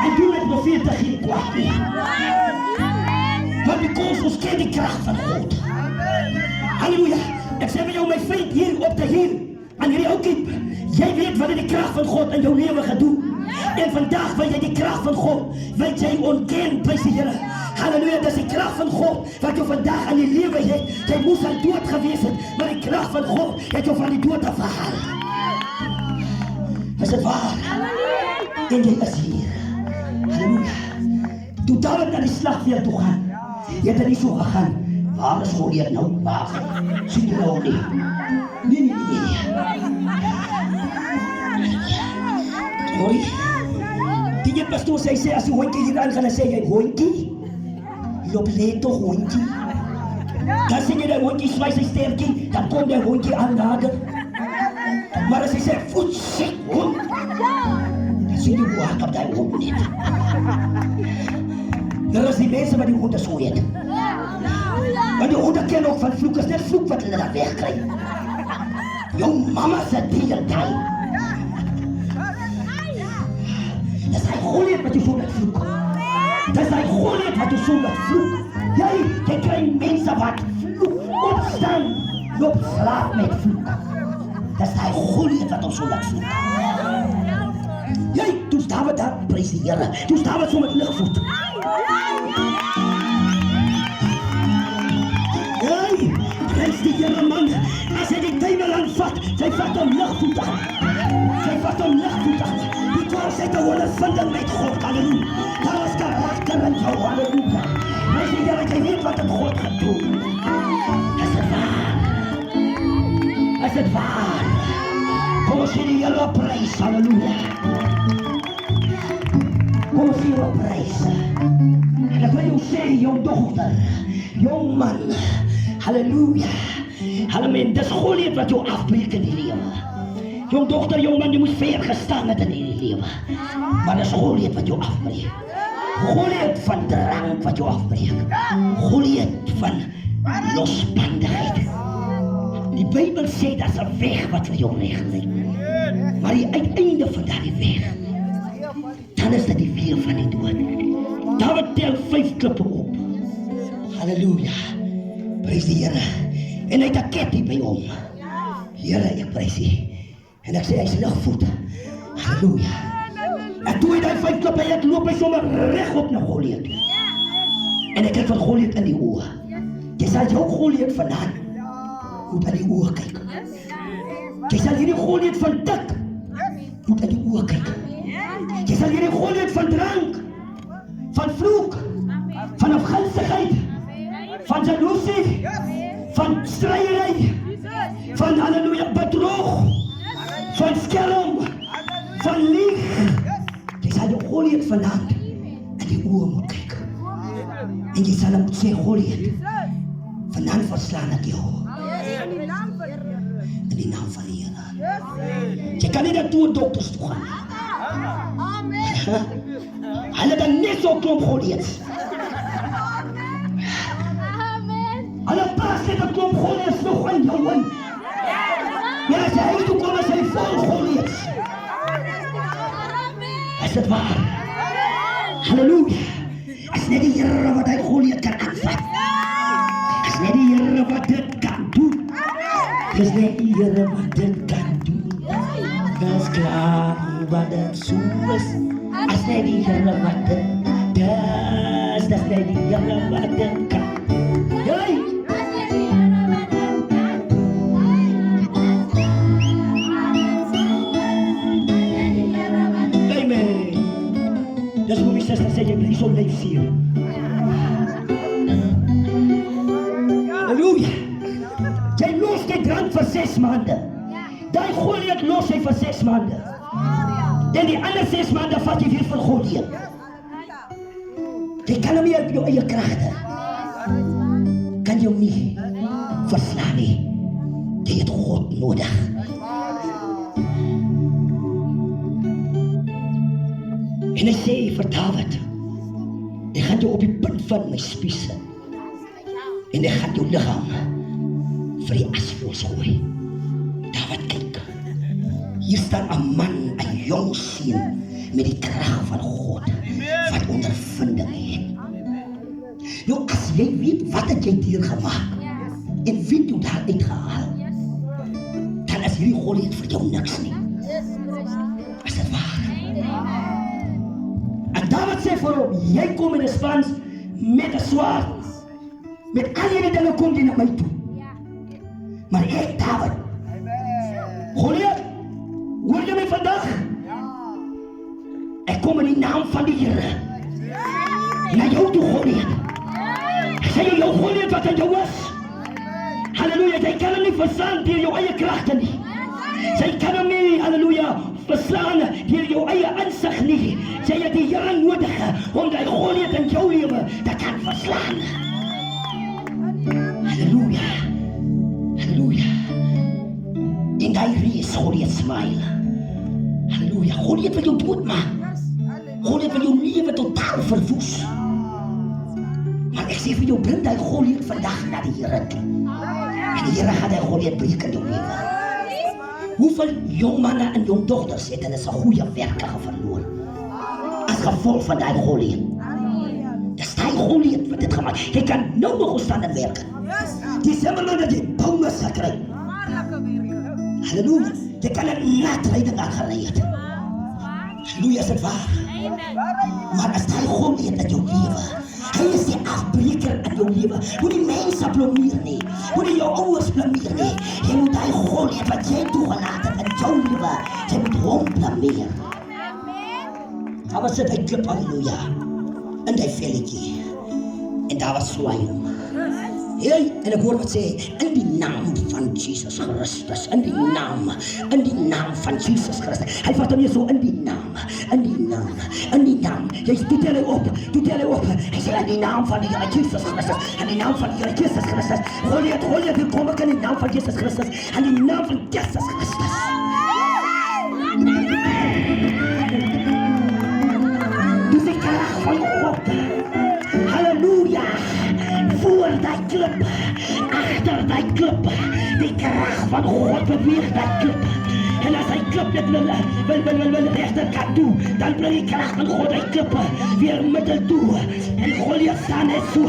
En doe met profete geen kwaad nie. Want die ons ken die krag van God. Halleluja. Ek sê vir jou my vriend hier op te hier. En hierdie oukie, jy weet wat die krag van God in jou lewe gedoen. En vandag wil jy die krag van God, wil jy ontken, prys die Here. Halleluja, dis die krag van God wat jou vandag in die lewe het. Jy moes al dood gewees het, maar die krag van God het jou van die dood afgehaal. Is dit waar? En jy is hier. Halleluja. Toe Dawid na die slagveld toe gaan, jy het nie so gegaan. Waar is Goliat nou? Waar? Sien jy nou nie? Nee. Hoor die jy pastoor sê, as die hondjie hier aan gaan, dan sê jy, hondjie, loop leed toch hondjie. Dan sê jy die hondjie, smijt sy sterkie, dan kom die hondjie aan nader. Maar as hy sê, voet sê hond, dan sê jy, waak op die hond niet. Dat is die mense wat die honde so heet. Want die honde ken ook van vloek, is net vloek wat hulle daar wegkrijg. Jou mama se diertuin. Dat is hy Goliat wat jy so met vloek. Dat is hy Goliat wat jy so met vloek. Jy krijg mense wat vloek, opstaan, loop slaap met vloek. Dat is hy Goliat wat jy so met vloek. Toe staan we daar, prijs die Heere. Toe staan we so met lichtvoet. Prijs die Heere man, as hy die duivel aanvat, sy vat hom lichtvoet aan. Sy vat hom lichtvoet aan. Because hy te ondervinding met God, halleluja. Daar is karakter in jou, halleluja. Prijs die Heere, jy weet wat het God gaat doen. Is het waar? Is het waar? Kom ons sê die Heere prijs, halleluja. Kom ons hier op reis. En ek wil jou sê, jou dochter, jou man, halleluja. Halleluja, dis Goliat wat jou afbreek in die lewe. Jou dochter, jou man, jy moet ver gestaan het in die lewe. Maar dis Goliat wat jou afbreek. Goliat van drank wat jou afbreek. Goliat van losbandigheid. Die Bybel sê, dat is 'n weg wat vir jou reg lê. Maar die uiteinde van daardie weg, dan is dit die weer van die dood. Dawid tel 5 klippe op. Halleluja. Prys die Here. En hy het 'n ketting by hom. Here, ek prys U. En ek sê hy's ligvoet. Halleluja. En toe hy daai 5 klippe het, loop hy sommer reg op na Goliat. En ek kyk van Goliat in die oë. Jy sal jou Goliat vandaan moet aan die oë kyk. Jy sal hierdie Goliat van dik moet aan die oë kyk. Jy sal hierdie Goliat van drank, van vloek, van afgunstigheid, van jaloesie, van strydery, van halleluja bedrog, van skelm, van lieg. Jy sal jou Goliat vandaan in die oë moet kyk. En jy sal moet sê, Goliat, vandaan verslaan ek jou. In die naam van die Here. Jy kan nie daartoe dokters toe gaan. Hulle dan net so klomp Goliats. Hulle pas net 'n klomp Goliats nog aan jou in. Ja, as hy toe kom, as hy vol Goliats. Is dit waar? Halleluja. As net die Here wat hy Goliat kan aanvat. As net die Here wat dit kan doen. Is net die Here wat dit kan doen. Dis klaar wat dit so is. As net die Here wat dit dis net die Here wat dit kan. Jy! Amen. Dis hoe my suster sê, jy bly so bly sier. Halleluja. Jy los die drank vir 6 maande. Daai Goliat los hy vir 6 maande. En die ander 6 maande vat jy weer vir Goliat. Jy kan hom nie op jou eie kragte. Kan jou nie verslaan nie. Jy het God nodig. En hy sê vir Dawid, ek gaan jou op die punt van my spies sit. En ek gaan jou liggaam vir die asvoors gooi. Dawid kyk. Hier staan 'n man, 'n jong seun met die krag van God wat ondervinding het. Nou as jy weet wat het jy hier gemaak en wie het jou daar uitgehaal, dan is hierdie Goliat vir jou niks nie. Is dit waar? En Dawid sê vir hom, jy kom in 'n spans met 'n swaard. Met al hierdie dinge kom jy na my toe. Maar ek, Dawid, Goliat, hoor jy my vandag? kom in die naam van die Here na jou toe Goliat. Sê jy jou Goliat wat in jou is? Halleluja, jy kan hom nie verslaan deur jou eie kragte nie. Jy kan hom nie, halleluja, verslaan deur jou eie insig nie. Jy het die Here nodig om die Goliat in jou lewe te kan verslaan. Halleluja. Halleluja. En hy reis Goliat smile. Halleluja. Goliat wil jou doodmaak. Goliat wil jou lewe totaal verwoes. Maar ek sê vir jou, bring die Goliat vandag na die Here toe. En die Here gaan die Goliat breek in jou lewe. Hoeveel jong manne en jong dogters het hulle se goeie werke verloor as gevolg van die Goliat? Dis die Goliat wat dit gemaak. Jy kan nou nog staan en werk. Die semmerman het die bouwe gekry. Halleluja. Jy kan het natryding aangerei het. Halleluja, is dit waar? Maar as die Goliat in jou lewe, hy is die afbreker in jou lewe. Moet die mense blameer nie. Moet die jou ouers blameer nie. Jy moet die Goliat wat jy toegelaat het in jou lewe, jy moet hom blameer. Daar was dit, hy klip, halleluja, in die velletjie. En daar was swaai hom. Hey, en ek hoor wat sê, in die naam van Jesus Christus, in die naam van Jesus Christus. Hy vat hom hier so, in die naam. Jy doet hy op. Hy sê, in die naam van die Here Jesus Christus, in die naam van die Here Jesus Christus. Goliat, hier kom ek in die naam van Jesus Christus, in die naam van Jesus Christus. Dis die krag van God. Halleluja. Voor die klip, achter die klip, die kracht van God beweegt die klip. En as die klip dit wil rechterkant toe, dan bring die kracht van God die klippe weer middel toe. En Goliat staan net so.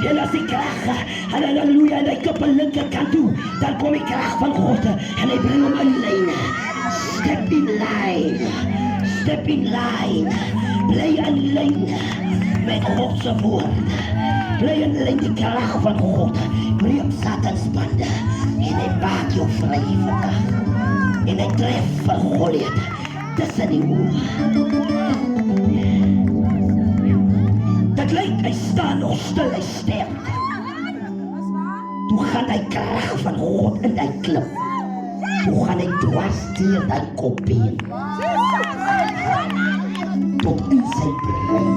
En as die kracht, halleluja, en die klippe linkerkant toe, dan kom die kracht van God en hy bring hom in lijn. Step in line, bly in lijn met Godse woord. Bly in lijn die kracht van God, breek Satans bande en hy maak jou vry vandag. En hy tref vir Goliat tussen die oor. Dit lyk, hy staan nog stil, hy sterk. Toe gaan die kracht van God in die klip. Toe gaan hy dwars deur die kopbeen. Tot in sy brein.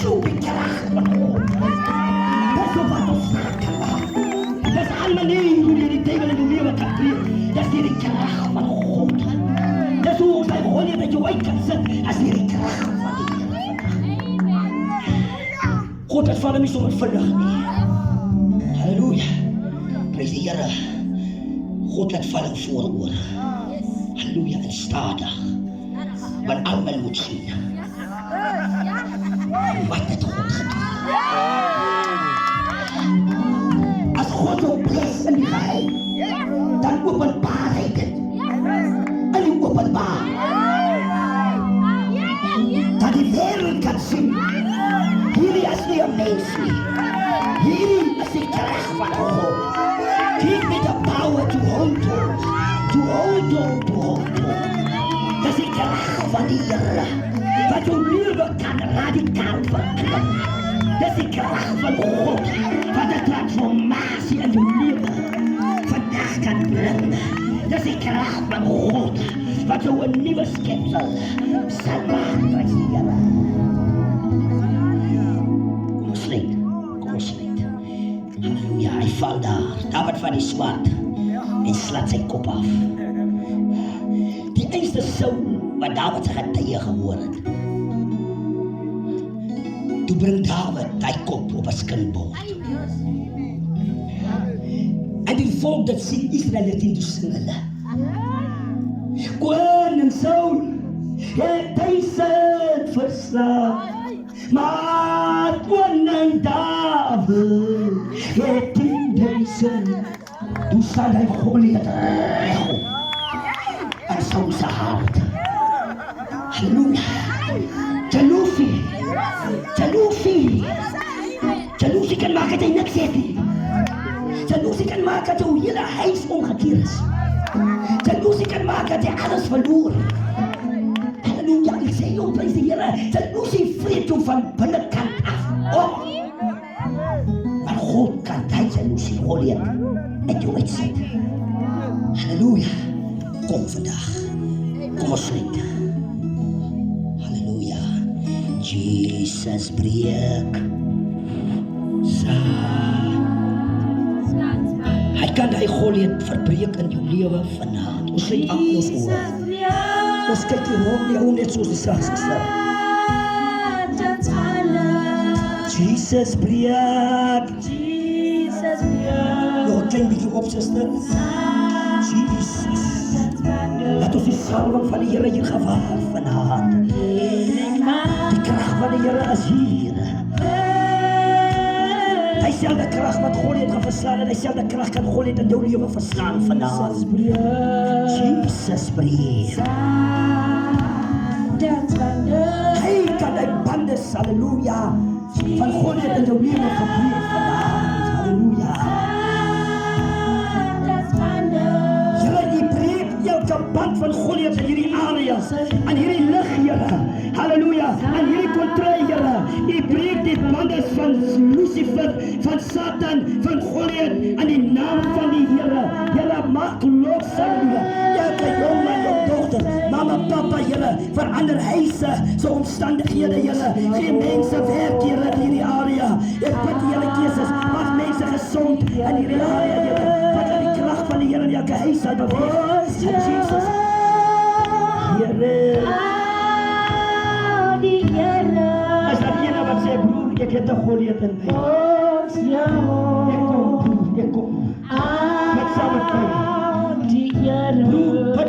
So die kracht van God. Dis wat ons maak. Dis al manier hoe die duivel in die lewe kan breek. Dis die kracht van God. Dis hoe ons die Goliat met jou uit kan sit, as die kracht van die Here. God het val hom nie sommer vinnig nie. Halleluja. Prys die Here. God het val hom vooroor. Halleluja, en stadig. Want almal moet sien. Wat het God gedoen? As God jou bless in die geheim, dan openbaar hy dit. In die openbaar. Dat die wereld kan sien. Hierdie is nie 'n mens nie. Hierdie is die kracht van God. Give me the power to hold on. Dis die kracht van die Here, wat jou lewe kan radikaal verklik. Dis die kracht van God, wat 'n transformasie in jou lewe vandag kan bring. Dis die kracht van God, wat jou 'n nuwe skepsel sal maak, prys die Here. Kom ons sluit. Halleluja, hy val daar wat van die swaard, en slat sy kop af. Die eerste Saul wat Dawid se getuie gehoor het. Toe bring Dawid die kop op 'n skilbord. En die volk dat sien Israel het toe sing hulle. Koning Saul het 1000 verslaan, maar koning Dawid het 10.000. Toe staan hy Goliat reg op. En Saul se hart. Halleluja. Jaloesie kan maak dat hy niks het nie. Jaloesie kan maak dat jou hele huis omgekeer is. Lucy kan maak dat jy alles verloor. Halleluja, ek sê jou, prys die Here, Lucy vreet jou van binnekant af op. Maar God kan hy sy Lucy Goliath uit jou uitsit. Halleluja, kom vandag, kom ons sluit. Halleluja, Jesus breek hy kan hy Goliath verbreek in jou lewe vanaand. Ons sluit aan ons oor. Ons kyk hier rond, die ou net soos die sags gestel. Jesus breek. Nog een klein bietjie op, suster. Jesus. Laat ons die salwing van die Here hier gewaar vanaand. Die krag van die Here is hier. Hy selfde krag wat Goliath gaan verslaan en hy selfde krag kan Goliath in jou lewe verslaan vanaand. Jesus breek. Hy kan die bande, halleluja, van Goliath in jou lewe verbreek vanaand. Halleluja. Jy breek elke band van Goliath in hierdie area, aan hierdie lig, Here. Halleluja, aan hierdie kontry, Here. Jy breek die bande van Lucifer, van Satan, van Goliath, aan die naam van die Here. Here, maak los, halleluja. Elke jongen, jou dochter, mama, papa, Here, verander huise, so omstandighede, Here. Geen mense werk, Here, in hierdie area. Ek bid die Here, Jesus, maak mense gesond in hierdie area, Here. Wat aan die krag van die Here in elke huis uit beweeg. Jesus, Here. As dat ene wat sê, broer, ek het 'n Goliath in my. Ek kom. Met saam met my.